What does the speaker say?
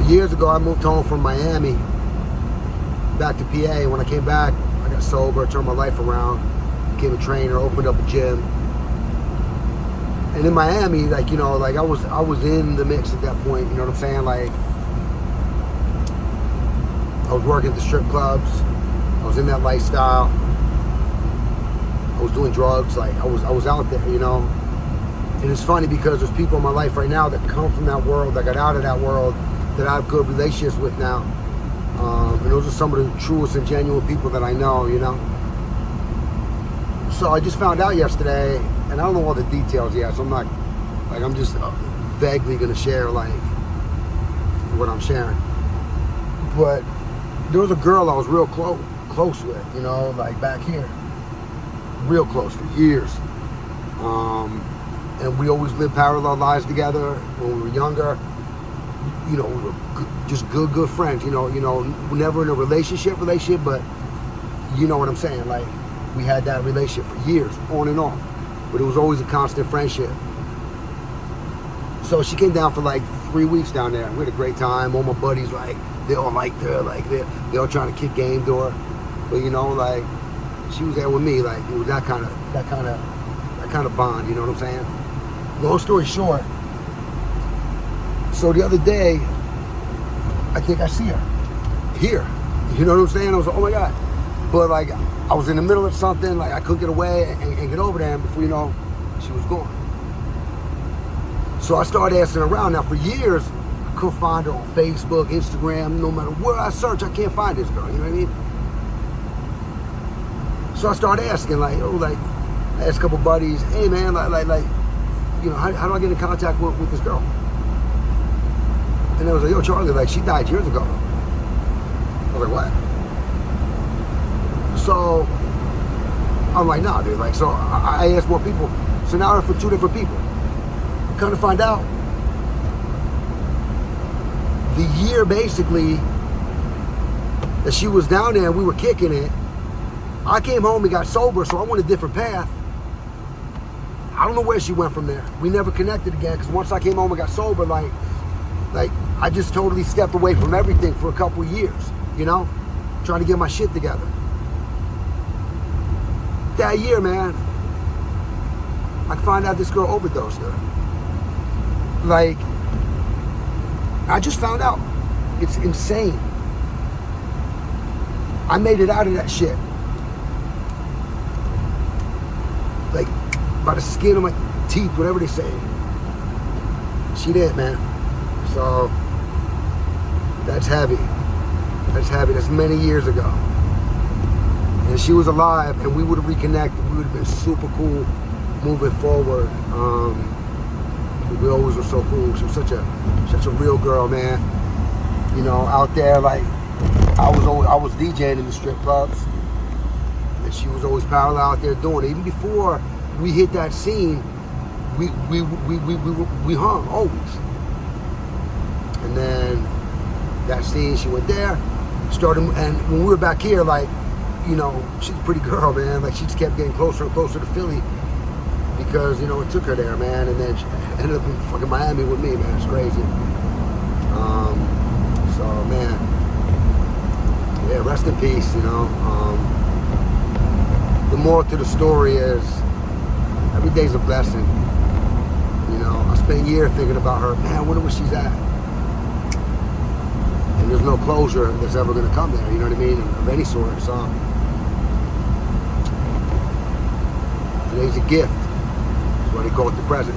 years ago, I moved home from Miami back to PA. When I came back, I got sober, turned my life around, became a trainer, opened up a gym. And in Miami, like, you know, like I was in the mix at that point, you know what I'm saying? Like, I was working at the strip clubs, I was in that lifestyle, I was doing drugs, like I was out there, you know. And it's funny because there's people in my life right now that come from that world, that got out of that world, that I have good relationships with now. And those are some of the truest and genuine people that I know, you know. So I just found out yesterday, and I don't know all the details yet, so I'm not, like, I'm just vaguely gonna share, like, what I'm sharing. But there was a girl I was real close with, you know, like back here. Real close for years. And we always lived parallel lives together when we were younger. You know, we were just good friends, you know, never in a relationship, but you know what I'm saying? Like, we had that relationship for years, on and off. But it was always a constant friendship. So she came down for like 3 weeks down there. We had a great time. All my buddies, like, they all liked her, like they all trying to kick game to her. But you know, like, she was there with me, like it was that kind of bond, you know what I'm saying? Long story short, so the other day, I think I see her here. You know what I'm saying? I was like, oh my God. But like, I was in the middle of something, like I couldn't get away and get over there, and before you know, she was gone. So I started asking around. Now for years, I couldn't find her on Facebook, Instagram, no matter where I search, I can't find this girl, you know what I mean? So I started asking, like, oh, like, I asked a couple buddies, hey man, like, you know, how do I get in contact with this girl? And they was like, yo, Charlie, like, she died years ago. I was like, what? So I'm like, nah, dude. Like, so I asked more people. So now I heard from 2 different people. Come to find out, the year basically that she was down there and we were kicking it, I came home and got sober, so I went a different path. I don't know where she went from there. We never connected again, because once I came home and got sober, like I just totally stepped away from everything for a couple of years, you know, trying to get my shit together. That year, man, I find out this girl overdosed her. Like, I just found out. It's insane. I made it out of that shit. Like, by the skin of my teeth, whatever they say. She did, man. So, that's heavy. That's heavy. That's many years ago. And she was alive, and we would have reconnected. We would have been super cool moving forward. We always were so cool. She was such a real girl, man. You know, out there, like, I was DJing in the strip clubs, and she was always parallel out there doing it. Even before we hit that scene, we hung always. And then that scene, she went there, started, and when we were back here, like, you know, she's a pretty girl, man. Like, she just kept getting closer and closer to Philly because, you know, it took her there, man. And then she ended up in fucking Miami with me, man. It's crazy. So, man, yeah, rest in peace, you know. The moral to the story is every day's a blessing. You know, I spent years thinking about her. Man, I wonder where she's at. And there's no closure that's ever going to come there, you know what I mean, of any sort. So today's a gift. That's why they call it the present.